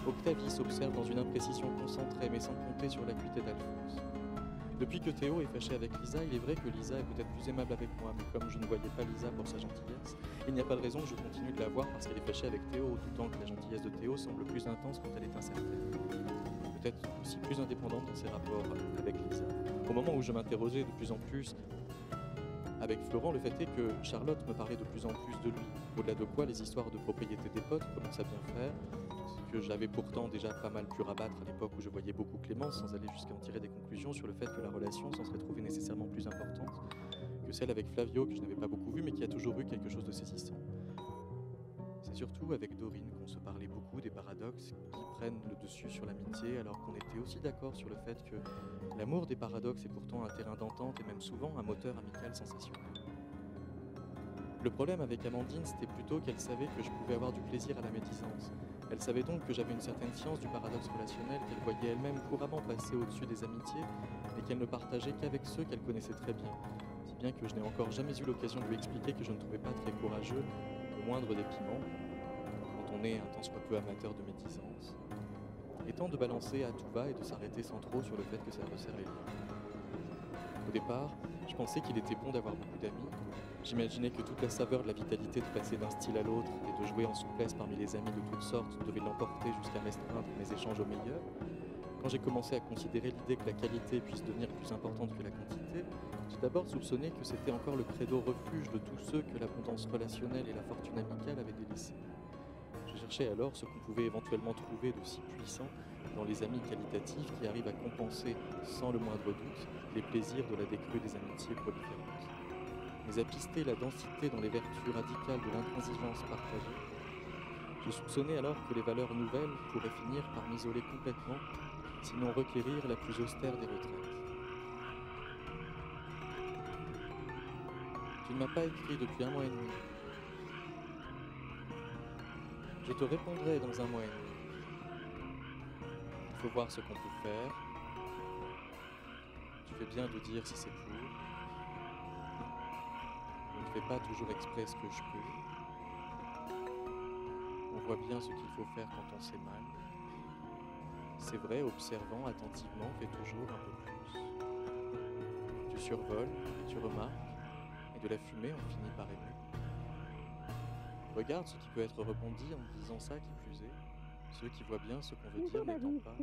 Octavie s'observe dans une imprécision concentrée mais sans compter sur l'acuité d'Alphonse. Depuis que Théo est fâché avec Lisa, il est vrai que Lisa est peut-être plus aimable avec moi, mais comme je ne voyais pas Lisa pour sa gentillesse, il n'y a pas de raison que je continue de la voir parce qu'elle est fâchée avec Théo, tout autant que la gentillesse de Théo semble plus intense quand elle est incertaine. Peut-être aussi plus indépendante dans ses rapports avec Lisa. Au moment où je m'interrogeais de plus en plus à Avec Florent, le fait est que Charlotte me parlait de plus en plus de lui, au-delà de quoi les histoires de propriété des potes commencent à bien faire, ce que j'avais pourtant déjà pas mal pu rabattre à l'époque où je voyais beaucoup Clémence sans aller jusqu'à en tirer des conclusions sur le fait que la relation s'en serait trouvée nécessairement plus importante que celle avec Flavio, que je n'avais pas beaucoup vu mais qui a toujours eu quelque chose de saisissant. C'est surtout avec Dorine qu'on se parlait beaucoup des paradoxes qui prennent le dessus sur l'amitié, alors qu'on était aussi d'accord sur le fait que l'amour des paradoxes est pourtant un terrain d'entente et même souvent un moteur amical sensationnel. Le problème avec Amandine, c'était plutôt qu'elle savait que je pouvais avoir du plaisir à la médisance. Elle savait donc que j'avais une certaine science du paradoxe relationnel, qu'elle voyait elle-même couramment passer au-dessus des amitiés et qu'elle ne partageait qu'avec ceux qu'elle connaissait très bien. Si bien que je n'ai encore jamais eu l'occasion de lui expliquer que je ne trouvais pas très courageux le moindre des piments, quand on est un tant soit peu amateur de médisance, étant de balancer à tout va et de s'arrêter sans trop sur le fait que ça resserre les liens. Au départ, je pensais qu'il était bon d'avoir beaucoup d'amis. J'imaginais que toute la saveur de la vitalité de passer d'un style à l'autre et de jouer en souplesse parmi les amis de toutes sortes devait l'emporter jusqu'à m'estreindre mes échanges au meilleur. Quand j'ai commencé à considérer l'idée que la qualité puisse devenir plus importante que la quantité, j'ai d'abord soupçonné que c'était encore le credo refuge de tous ceux que l'abondance relationnelle et la fortune amicale avaient délaissés. Je cherchais alors ce qu'on pouvait éventuellement trouver de si puissant dans les amis qualitatifs qui arrivent à compenser, sans le moindre doute, les plaisirs de la décrue des amitiés proliférantes. Mais à pister la densité dans les vertus radicales de l'intransigeance partagée, je soupçonnais alors que les valeurs nouvelles pourraient finir par m'isoler complètement, sinon requérir la plus austère des retraites. Tu ne m'as pas écrit depuis 1 mois et demi. Je te répondrai dans 1 mois et demi. Il faut voir ce qu'on peut faire. Tu fais bien de dire si c'est pour. Je ne fais pas toujours exprès ce que je peux. On voit bien ce qu'il faut faire quand on sait mal. C'est vrai, observant attentivement fait toujours un peu plus. Tu survoles, tu remarques, et de la fumée on finit par aimer. Regarde ce qui peut être rebondi en disant ça qui plus est. Ceux qui voient bien ce qu'on veut dire n'étant pas.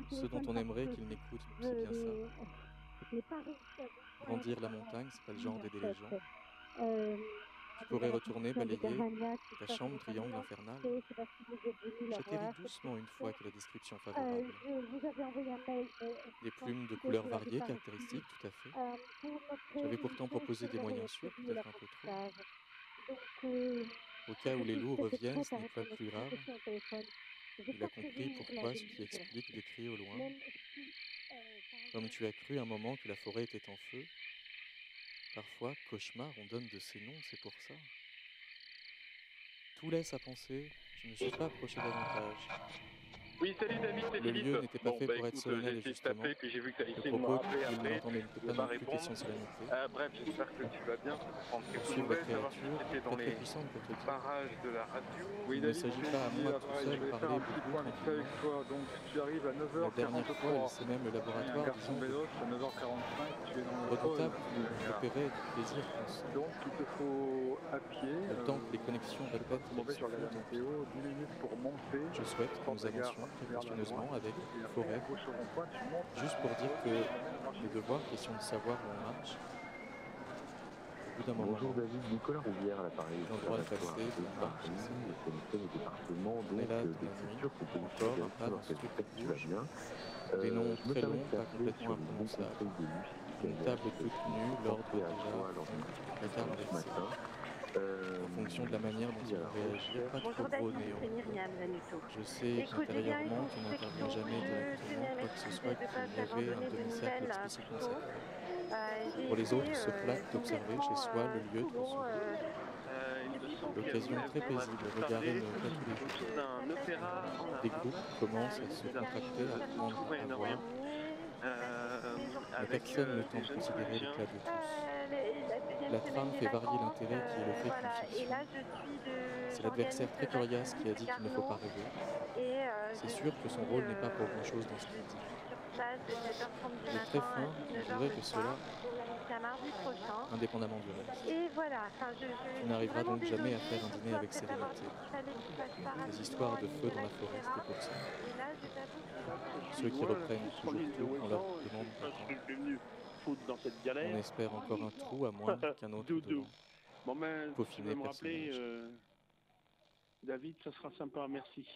Ceux dont on aimerait qu'ils n'écoutent, c'est bien ça. Grandir la montagne, c'est pas le genre d'aider les gens. Tu pourrais retourner balayer ta chambre triangle infernale. J'atterris doucement une fois que la description favorable. Des plumes de couleurs variées, caractéristiques, tout à fait. J'avais pourtant proposé des moyens sûrs, peut-être un peu trop. Au cas où les loups reviennent, ce n'est pas le plus grave. Il a compris pourquoi ce qui explique des cris au loin. Comme tu as cru un moment que la forêt était en feu, parfois, cauchemar, on donne de ces noms, c'est pour ça. Tout laisse à penser, je ne me suis pas approché davantage. Oui, salut David, c'est Le Philippe. lieu n'était pas fait pour être solennel et j'ai essayé de justement. taper, puis j'ai vu que tu as Le essayé de me propos rappeler qu'il après. n'entendait n'était Je pas vais pas non plus répondre. question de solennité. Bref, j'espère que tu vas bien. Ça peut prendre quelques Poursuivre la nouvelles, savoir si créature, c'était dans très très les puissante pour te dire. parages de la radio. Il ne s'agit pas à moi tout seul de parler beaucoup tranquillement. toi. Donc, tu arrives à La dernière fois, il sait même le laboratoire, disons, à 9h45, tu es dans redoutable qui opérait du plaisir constant. Donc, il te faut à pied. Le temps que les connexions répètent Tomber sur la météo, 10 minutes pour monter. je souhaite que nous avancions précautionneusement avec Forêt, juste pour dire que les devoirs, question de savoir où on marche, au bout d'un moment, Bonjour David, Nicolas Rouvière à l'appareil. l'endroit est passé, de Paris, c'est le département, on est donc là des toute la nuit, cultures que vous encore un pas dans ce truc qui tu vas bouge, bien. des noms Je me très permets longs, de pas t'appeler complètement sur le bon imprononçables, conseil de Lucie qui une avait table acheté toute nue, l'ordre porté à déjà, toi lors d'une la carte ce versée. matin. En fonction de la manière dont il réagit, pas trop Bonjour gros David, néant. c'est Myriam Lanuto. Je sais Écoute, j'ai bien qu'intérieurement, une tu section n'interviens jamais directement, quoi que ce soit qu'il y avait un demi-cercle explicitement sacré. Pour les autres, se flattent d'observer chez soi le lieu de recevoir. L'occasion très paisible de regarder nos cas tous les jours. Des groupes commencent à se contracter, à prendre à voir. Mais personne ne tente de considérer le cas de tous. La trame fait varier l'intérêt qui est le fait d'une fiction. C'est l'adversaire très coriace qui a dit qu'il ne faut pas rêver. C'est sûr que son rôle n'est pas pour grand-chose dans ce qu'il dit. Il est très fin, on dirait que cela, indépendamment du reste. Et voilà, Tu n'arriveras donc jamais à faire un dîner avec sérénité. Les histoires de feu dans la forêt, c'était pour ça. Ceux qui reprennent toujours tout, on leur demande pas tant. foutre dans cette On galère. espère encore un trou à moins qu'un autre Doudou. devant. Bon ben, tu Peaufiner veux me rappeler, personnage. David, ça sera sympa, merci.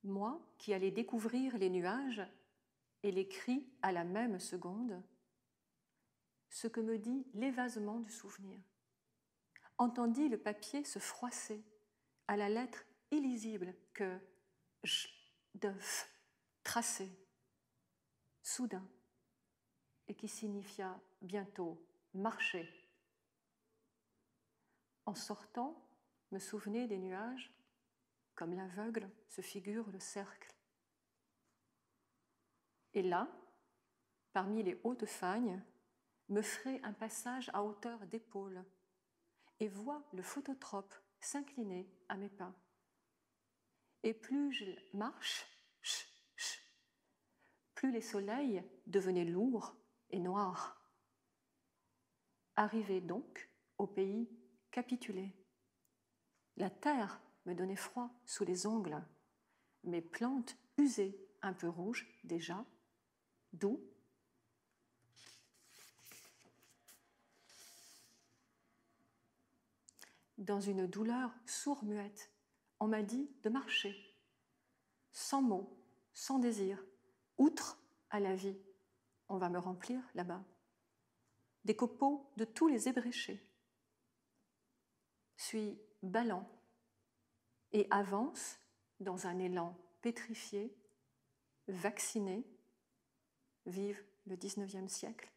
Moi qui allais découvrir les nuages et les cris à la même seconde, ce que me dit l'évasement du souvenir. Entendis le papier se froisser à la lettre illisible que je devais tracer, soudain, et qui signifia bientôt marcher. En sortant, me souvenez des nuages, comme l'aveugle se figure le cercle. Et là, parmi les hautes fagnes, me ferai un passage à hauteur d'épaule et vois le phototrope s'incliner à mes pas. Et plus je marche, plus les soleils devenaient lourds et noirs. Arrivé donc au pays capitulé. La terre me donnait froid sous les ongles, mes plantes usées, un peu rouges déjà, d'où dans une douleur sourd-muette, on m'a dit de marcher, sans mots, sans désir, outre à la vie. On va me remplir là-bas. Des copeaux de tous les ébréchés. Suis ballant et avance dans un élan pétrifié, vacciné, vive le 19e siècle.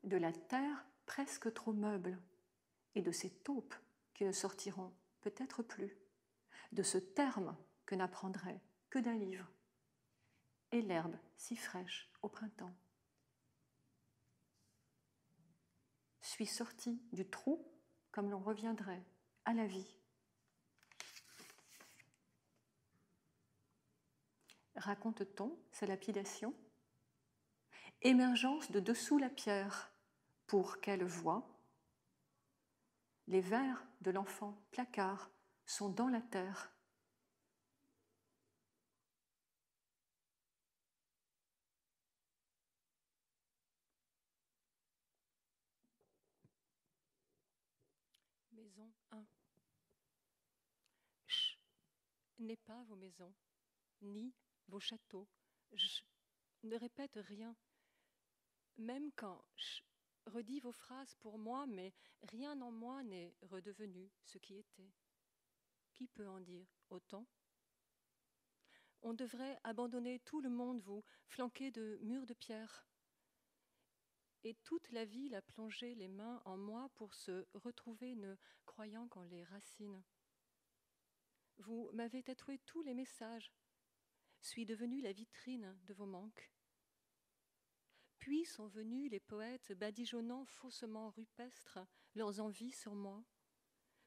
De la terre presque trop meuble et de ces taupes qui ne sortiront peut-être plus, de ce terme que n'apprendrait que d'un livre, et l'herbe si fraîche au printemps. Suis sortie du trou comme l'on reviendrait à la vie. Raconte-t-on sa lapidation? Émergence de dessous la pierre, pour qu'elle voie. Les vers de l'enfant placard sont dans la terre. Maison 1. Ch n'est pas vos maisons, ni vos châteaux. Je ne répète rien. Même quand je redis vos phrases pour moi, mais rien en moi n'est redevenu ce qui était. Qui peut en dire autant? On devrait abandonner tout le monde, vous, flanqué de murs de pierre. Et toute la ville a plongé les mains en moi pour se retrouver, ne croyant qu'en les racines. Vous m'avez tatoué tous les messages, suis devenue la vitrine de vos manques. Puis sont venus les poètes badigeonnant faussement rupestres leurs envies sur moi,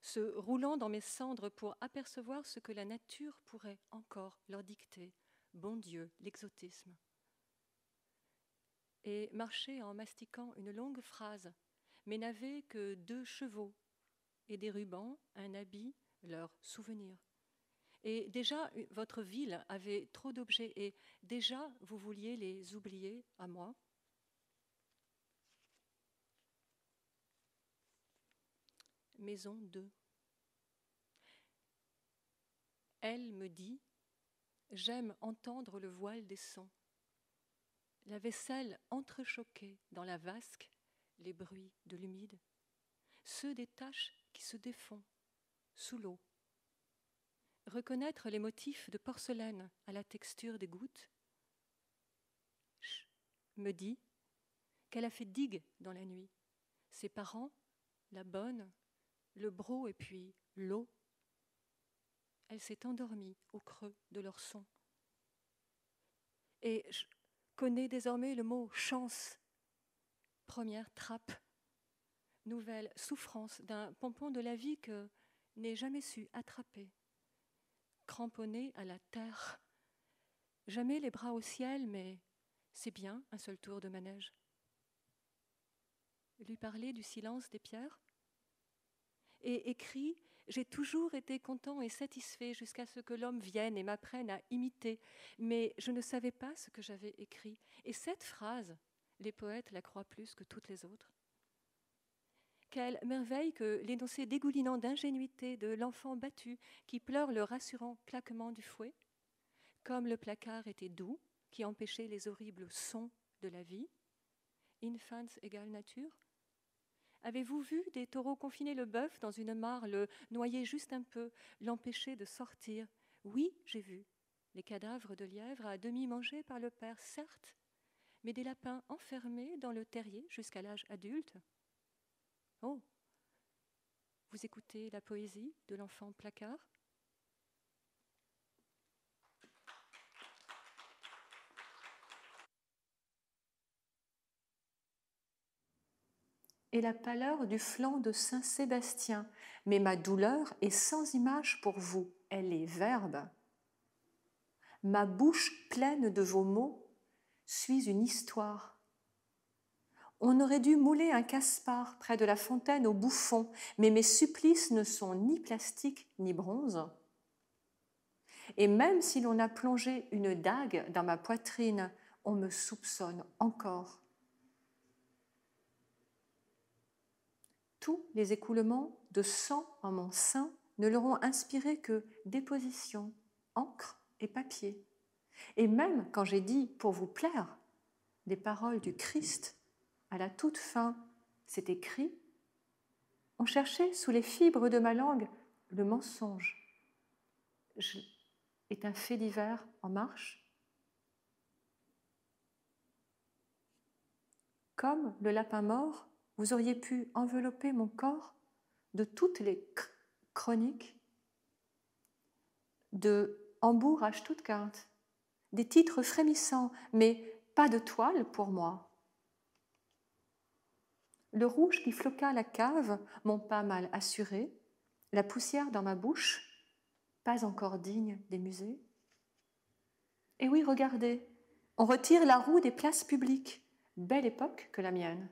se roulant dans mes cendres pour apercevoir ce que la nature pourrait encore leur dicter. Bon Dieu, l'exotisme. Et marcher en mastiquant une longue phrase, mais n'avait que 2 chevaux et des rubans, un habit, leur souvenir. Et déjà, votre ville avait trop d'objets et déjà, vous vouliez les oublier à moi. maison 2. Elle me dit, j'aime entendre le voile des sons. La vaisselle entrechoquée dans la vasque, les bruits de l'humide, ceux des taches qui se défont sous l'eau. Reconnaître les motifs de porcelaine à la texture des gouttes. Me dit qu'elle a fait digue dans la nuit. Ses parents, la bonne, le broc et puis l'eau. Elle s'est endormie au creux de leur son. Et je connais désormais le mot chance. Première trappe. Nouvelle souffrance d'un pompon de la vie que n'ai jamais su attraper. Cramponné à la terre. Jamais les bras au ciel, mais c'est bien un seul tour de manège. Lui parler du silence des pierres. Et écrit, j'ai toujours été content et satisfait jusqu'à ce que l'homme vienne et m'apprenne à imiter. Mais je ne savais pas ce que j'avais écrit. Et cette phrase, les poètes la croient plus que toutes les autres. Quelle merveille que l'énoncé dégoulinant d'ingénuité de l'enfant battu qui pleure le rassurant claquement du fouet, comme le placard était doux, qui empêchait les horribles sons de la vie. Infants égale nature. Avez-vous vu des taureaux confiner le bœuf dans une mare, le noyer juste un peu, l'empêcher de sortir? Oui, j'ai vu. Les cadavres de lièvres à demi mangés par le père, certes, mais des lapins enfermés dans le terrier jusqu'à l'âge adulte. Oh, vous écoutez la poésie de l'enfant placard? Et la pâleur du flanc de Saint-Sébastien, mais ma douleur est sans image pour vous, elle est verbe. Ma bouche pleine de vos mots suis une histoire. On aurait dû mouler un Caspar près de la fontaine au Bouffon, mais mes supplices ne sont ni plastique ni bronze. Et même si l'on a plongé une dague dans ma poitrine, on me soupçonne encore. Tous les écoulements de sang en mon sein ne leur ont inspiré que déposition, encre et papier. Et même quand j'ai dit « pour vous plaire », des paroles du Christ, à la toute fin, c'est écrit, on cherchait sous les fibres de ma langue le mensonge. Est un fait divers en marche. Comme le lapin mort, vous auriez pu envelopper mon corps de toutes les chroniques de Hambourg à Stuttgart, des titres frémissants, mais pas de toile pour moi. Le rouge qui floqua la cave, mon pas mal assuré, la poussière dans ma bouche, pas encore digne des musées. Et oui, regardez, on retire la roue des places publiques, belle époque que la mienne.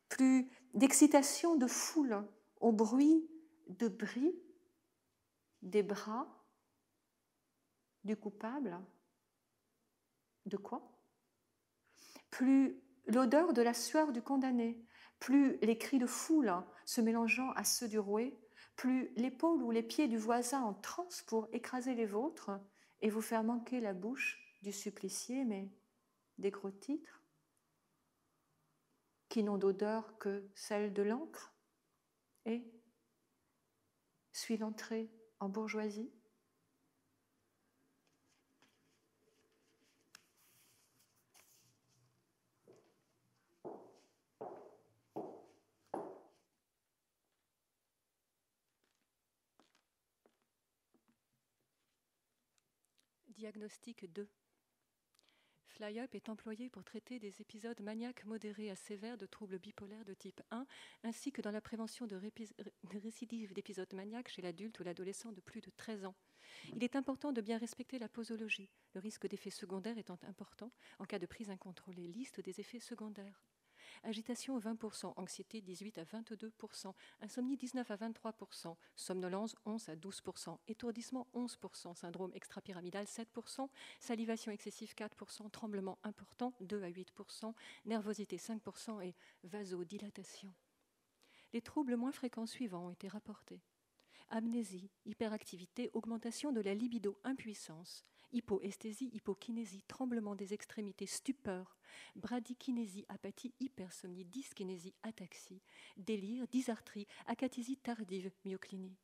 Plus d'excitation de foule au bruit de bris, des bras, du coupable. De quoi? Plus l'odeur de la sueur du condamné, plus les cris de foule se mélangeant à ceux du roué, plus l'épaule ou les pieds du voisin en transe pour écraser les vôtres et vous faire manquer la bouche du supplicié, mais des gros titres qui n'ont d'odeur que celle de l'encre, et suit l'entrée en bourgeoisie. Diagnostic 2. Fly-up est employé pour traiter des épisodes maniaques modérés à sévères de troubles bipolaires de type 1, ainsi que dans la prévention de récidives d'épisodes maniaques chez l'adulte ou l'adolescent de plus de 13 ans. Il est important de bien respecter la posologie, le risque d'effets secondaires étant important en cas de prise incontrôlée. Liste des effets secondaires. Agitation 20%, anxiété 18 à 22%, insomnie 19 à 23%, somnolence 11 à 12%, étourdissement 11%, syndrome extrapyramidal 7%, salivation excessive 4%, tremblement important 2 à 8%, nervosité 5% et vasodilatation. les troubles moins fréquents suivants ont été rapportés. Amnésie, hyperactivité, augmentation de la libido, impuissance, hypoesthésie, hypokinésie, tremblement des extrémités, stupeur, bradykinésie, apathie, hypersomnie, dyskinésie, ataxie, délire, dysarthrie, acathésie tardive, myoclinie,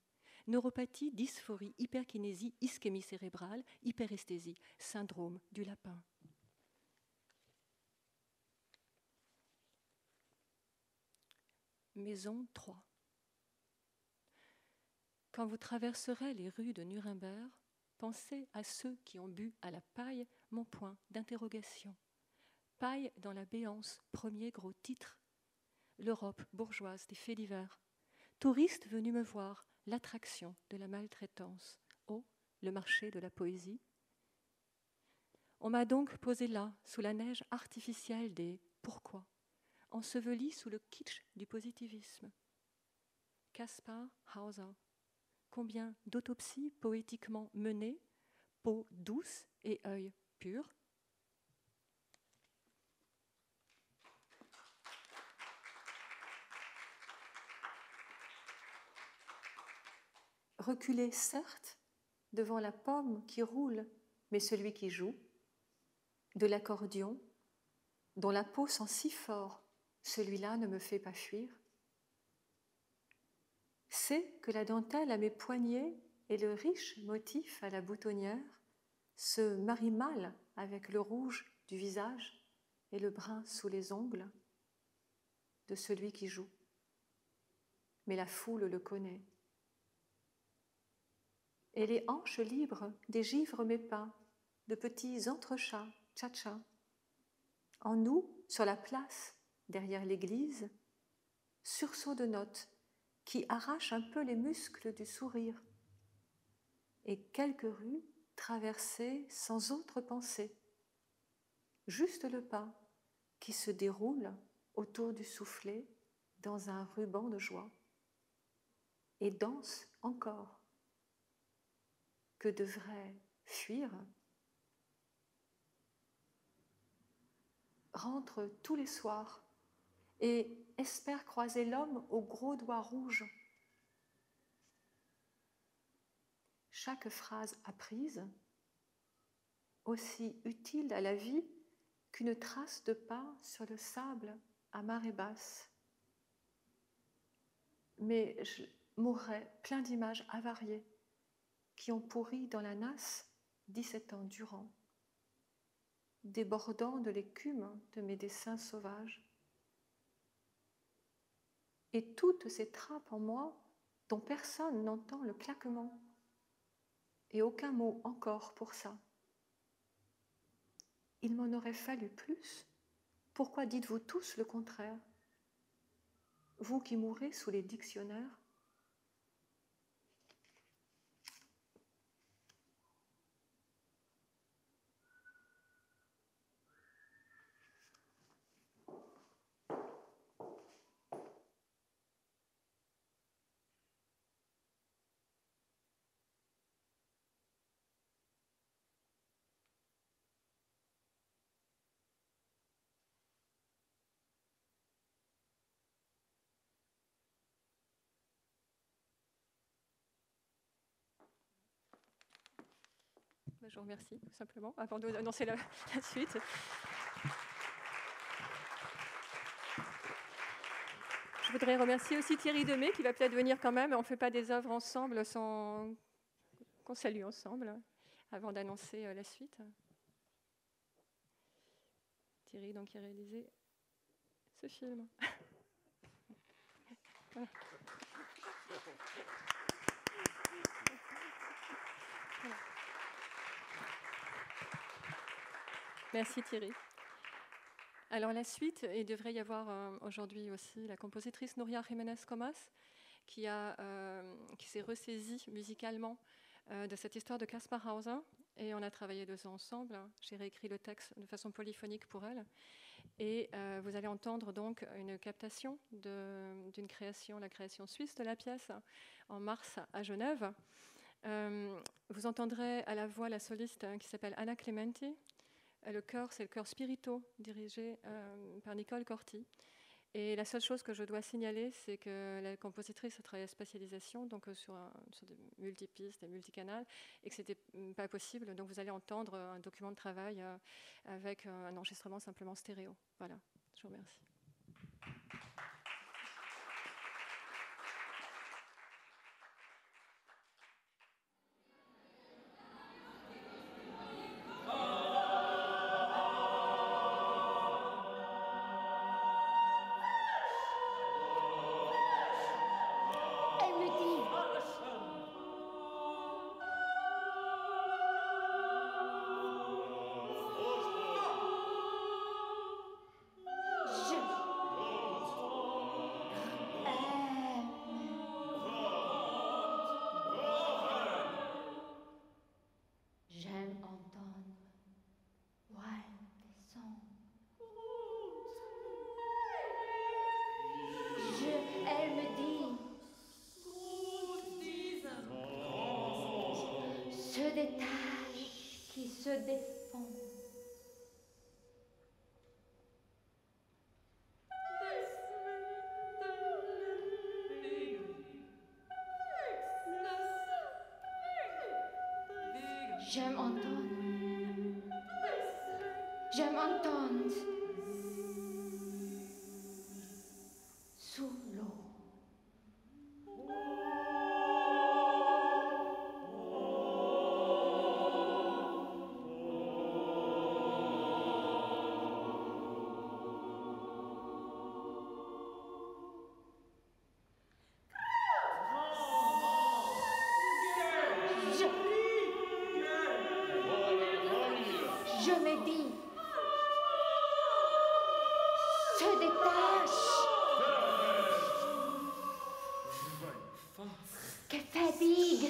neuropathie, dysphorie, hyperkinésie, ischémie cérébrale, hyperesthésie, syndrome du lapin. Maison 3. Quand vous traverserez les rues de Nuremberg, pensez à ceux qui ont bu à la paille mon point d'interrogation. Paille dans la béance, premier gros titre. L'Europe bourgeoise des faits divers. Touristes venus me voir, l'attraction de la maltraitance. Oh, le marché de la poésie. On m'a donc posé là, sous la neige artificielle des « pourquoi ?» enseveli sous le kitsch du positivisme. Kaspar Hauser. Combien d'autopsies poétiquement menées, peau douce et œil pur. Reculer, certes, devant la pomme qui roule, mais celui qui joue, de l'accordion, dont la peau sent si fort, celui-là ne me fait pas fuir. C'est que la dentelle à mes poignets et le riche motif à la boutonnière se marient mal avec le rouge du visage et le brun sous les ongles de celui qui joue. Mais la foule le connaît. Et les hanches libres dégivrent mes pas, de petits entrechats, tcha-tcha. En nous, sur la place, derrière l'église, sursaut de notes qui arrachent un peu les muscles du sourire, et quelques rues traversées sans autre pensée, juste le pas qui se déroule autour du soufflet dans un ruban de joie, et danse encore, que devrait fuir, rentre tous les soirs et espère croiser l'homme aux gros doigts rouges. Chaque phrase apprise, aussi utile à la vie qu'une trace de pas sur le sable à marée basse. Mais je mourrais plein d'images avariées qui ont pourri dans la nasse 17 ans durant, débordant de l'écume de mes dessins sauvages. Et toutes ces trappes en moi dont personne n'entend le claquement, et aucun mot encore pour ça. Il m'en aurait fallu plus. Pourquoi dites-vous tous le contraire? Vous qui mourrez sous les dictionnaires? Je vous remercie, tout simplement, avant d'annoncer la suite. Je voudrais remercier aussi Thierry Demey, qui va peut-être venir quand même. On ne fait pas des œuvres ensemble sans qu'on salue ensemble, avant d'annoncer la suite. Thierry, donc, qui a réalisé ce film. Voilà. Voilà. Merci Thierry. Alors la suite, il devrait y avoir aujourd'hui aussi la compositrice Nuria Jiménez Comas qui s'est ressaisie musicalement de cette histoire de Kaspar Hauser, et on a travaillé 2 ans ensemble. J'ai réécrit le texte de façon polyphonique pour elle, et vous allez entendre donc une captation d'une création, la création suisse de la pièce en mars à Genève. Vous entendrez à la voix la soliste qui s'appelle Anna Clementi. Le chœur, c'est le chœur Spirito, dirigé par Nicole Corti. Et la seule chose que je dois signaler, c'est que la compositrice a travaillé à spatialisation, donc sur des multipistes, des multicanales, et que ce n'était pas possible. Donc vous allez entendre un document de travail avec un enregistrement simplement stéréo. Voilà, je vous remercie. Des taches qui se défont. J'aime entendre sous l'eau. Je me dis, se détache. Que fatigue.